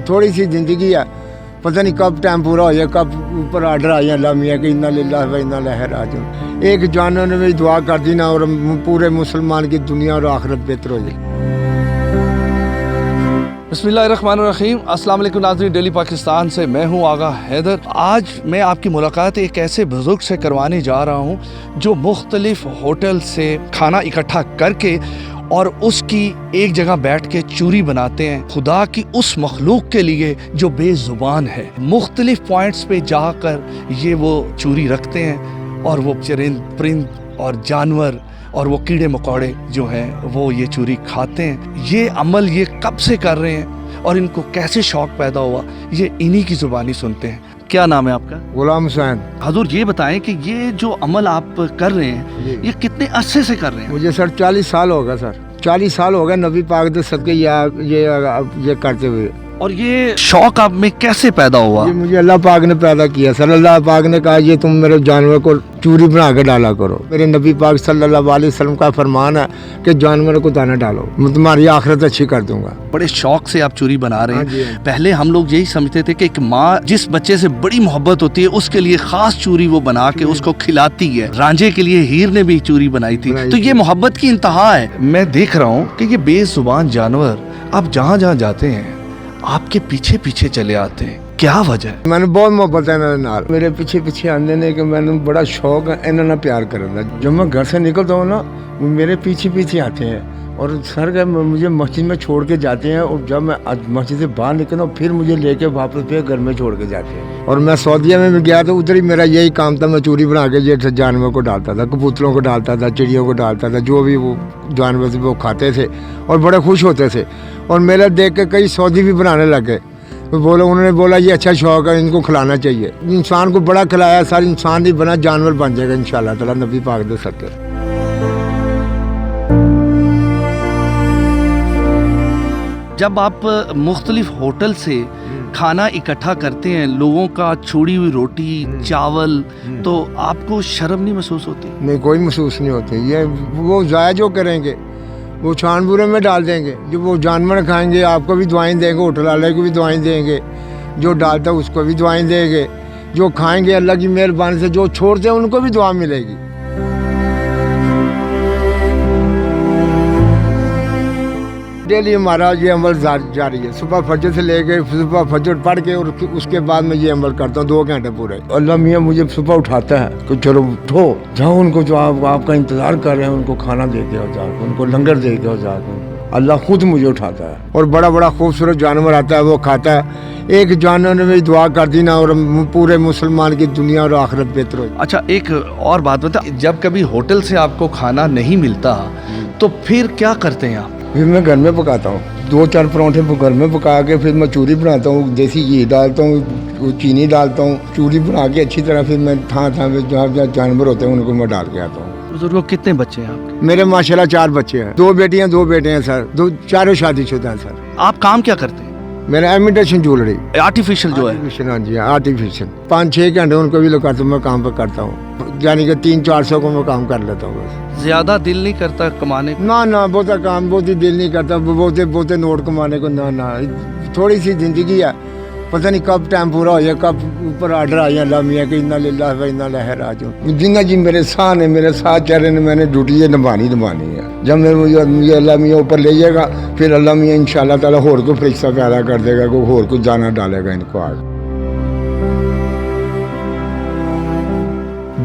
थोड़ी सी ज़िंदगी है, पता नहीं कब टाइम पूरा हो जाए, कब ऊपर आर्डर आ जाए अल्लाह मियाँ कि इन्ना लिल्लाह व इन्ना इलैहि राजिऊन। एक जानवर ने भी दुआ कर दी ना और पूरे मुसलमान की दुनिया और आखिरत बेहतर हो जाए। बिस्मिल्लाहिर्रहमानिर्रहीम। अस्सलाम वालेकुम नाज़रीन, डेली पाकिस्तान से मैं हूं आगा हैदर। आज मैं आपकी मुलाकात एक ऐसे बुज़ुर्ग से करवाने जा रहा हूं जो मुख्तलिफ होटल से खाना इकट्ठा करके और उसकी एक जगह बैठ के चूरी बनाते हैं खुदा की उस मखलूक के लिए जो बेज़ुबान है। मुख्तलिफ पॉइंट्स पे जाकर ये वो चूरी रखते हैं और वो चरिंद परिंद और जानवर और वो कीड़े मकोड़े जो हैं वो ये चूरी खाते हैं। ये अमल ये कब से कर रहे हैं और इनको कैसे शौक़ पैदा हुआ, ये इन्हीं की ज़ुबानी सुनते हैं। क्या नाम है आपका? गुलाम हुसैन। हजूर ये बताएं कि ये जो अमल आप कर रहे हैं ये कितने अरसे से कर रहे हैं? मुझे सर 40 साल हो गया सर, 40 साल हो गए नबी पाक दे सदके ये करते हुए। और ये शौक आप में कैसे पैदा हुआ? ये मुझे अल्लाह पाक ने पैदा किया सर। अल्लाह पाक ने कहा ये तुम मेरे जानवर को चूरी बना के डाला करो। मेरे नबी पाक सल्लल्लाहु अलैहि वसल्लम का फरमान है कि जानवर को दाना डालो, मैं तुम्हारी आखिरत अच्छी कर दूंगा। बड़े शौक से आप चूरी बना रहे हैं। पहले हम लोग यही समझते थे कि एक माँ जिस बच्चे से बड़ी मोहब्बत होती है उसके लिए खास चूरी वो बना के उसको खिलाती है। रांझे के लिए हीर ने भी चूरी बनाई थी। तो ये मोहब्बत की इंतहा है। मैं देख रहा हूँ कि ये बेजुबान जानवर आप जहाँ जहाँ जाते हैं आपके पीछे पीछे चले आते हैं, क्या वजह है? मैंने बहुत मोहब्बत है इन्होंने नाल, मेरे पीछे पीछे आने ने कि मैंने बड़ा शौक है इन्होंने प्यार करने का। जब मैं घर से निकलता हूँ ना वो मेरे पीछे पीछे आते हैं और सर के मुझे मस्जिद में छोड़ के जाते हैं और जब मैं मस्जिद से बाहर निकलता हूँ फिर मुझे लेके वापस फिर घर में छोड़ के जाते हैं। और मैं सऊदीया में भी गया तो उधर ही मेरा यही काम था, मैं चूरी बना के ये जानवर को डालता था, कबूतरों को डालता था, चिड़ियों को डालता था, जो भी वो जानवर थे वो खाते थे और बड़े खुश होते थे। और मेरा देख के कई सऊदी भी बनाने लगे। बोला उन्होंने बोला ये अच्छा शौक है, इनको खिलाना चाहिए। इंसान को बड़ा खिलाया, सारे इंसान नहीं बना, जानवर बन जाएगा इंशाल्लाह ताला नबी पाक दे सदके। जब आप मुख्तलिफ होटल से खाना इकट्ठा करते हैं, लोगों का छोड़ी हुई रोटी चावल, तो आपको शर्म नहीं महसूस होती? नहीं, कोई महसूस नहीं होती। ये वो ज़ाया जो करेंगे वो छानबूरे में डाल देंगे, जो वो जानवर खाएंगे आपको भी दुआएं देंगे, होटल वाले को भी दुआएं देंगे, जो डालता है उसको भी दुआएं देंगे, जो खाएंगे अल्लाह की मेहरबानी से, जो छोड़ते हैं उनको भी दुआ मिलेगी। डेली हमारा ये अमल जारी है। सुबह फजर से लेके सुबह फजर पढ़ के और उसके बाद में ये अमल करता हूँ 2 घंटे पूरे। अल्लाह मियाँ मुझे सुबह उठाता है कि चलो उठो, जाओ उनको जो आपका इंतज़ार कर रहे हैं उनको खाना दे के हो जाकर, उनको लंगर दे के हो जाकर। अल्लाह खुद मुझे उठाता है और बड़ा बड़ा खूबसूरत जानवर आता है वो खाता है। एक जानवर ने भी दुआ कर दी ना और पूरे मुसलमान की दुनिया और आखिरत बेहतर हो। अच्छा, एक और बात बता, जब कभी होटल से आपको खाना नहीं मिलता तो फिर क्या करते हैं आप? फिर मैं घर में पकाता हूँ, 2-4 पराठे घर में पका के फिर मैं चूरी बनाता हूँ, देसी घी डालता हूँ, चीनी डालता हूँ, चूरी बना के अच्छी तरह फिर मैं थां पे जहाँ जानवर होते हैं उनको मैं डाल के आता हूँ। बुजुर्गों कितने बच्चे हैं आपके? मेरे माशाल्लाह 4 बच्चे हैं, 2 बेटियाँ 2 बेटे हैं सर, चारों शादीशुदा हैं सर। आप काम क्या करते हैं? मेरा इमिटेशन ज्वेलरी, आर्टिफिशियल जो है। हाँ जी, आर्टिफिशियल। 5-6 घंटे उनको भी लगाता हूँ, मैं काम पर करता हूँ, यानी कि 300-400 को मैं काम कर लेता हूँ बस। ज्यादा दिल नहीं करता कमाने को? ना बहुता काम बहुत ही दिल नहीं करता, बहुते नोट कमाने को। ना थोड़ी सी जिंदगी है, पता नहीं कब टाइम पूरा हो जाए, कब ऊपर आर्डर आ जाए अल्लाह मियाँ कि इन्ना लिल्लाह व इन्ना इलैहि राजिऊन। जिन्ना जी मेरे साथ है, मेरे साथ चेहरे ने, मैंने ड्यूटी ये निभानी है। जब मुझे अल्लाह मियाँ ऊपर ले जाएगा फिर अल्लाह मियाँ इंशाल्लाह ताला होर को फरिश्ता पैदा कर देगा, कोई होर को जाना डालेगा इनको आग।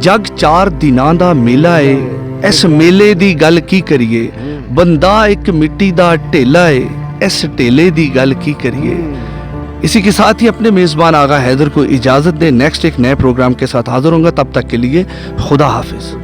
जग 4 दिनां दा मेला है, इस मेले दी गल की करिए, बंदा एक मिट्टी दा ढेला है, इस ढेले दी गल की करिए। इसी के साथ ही अपने मेज़बान आगा हैदर को इजाज़त दें। नेक्स्ट एक नए प्रोग्राम के साथ हाजिर होंगे, तब तक के लिए खुदा हाफिज।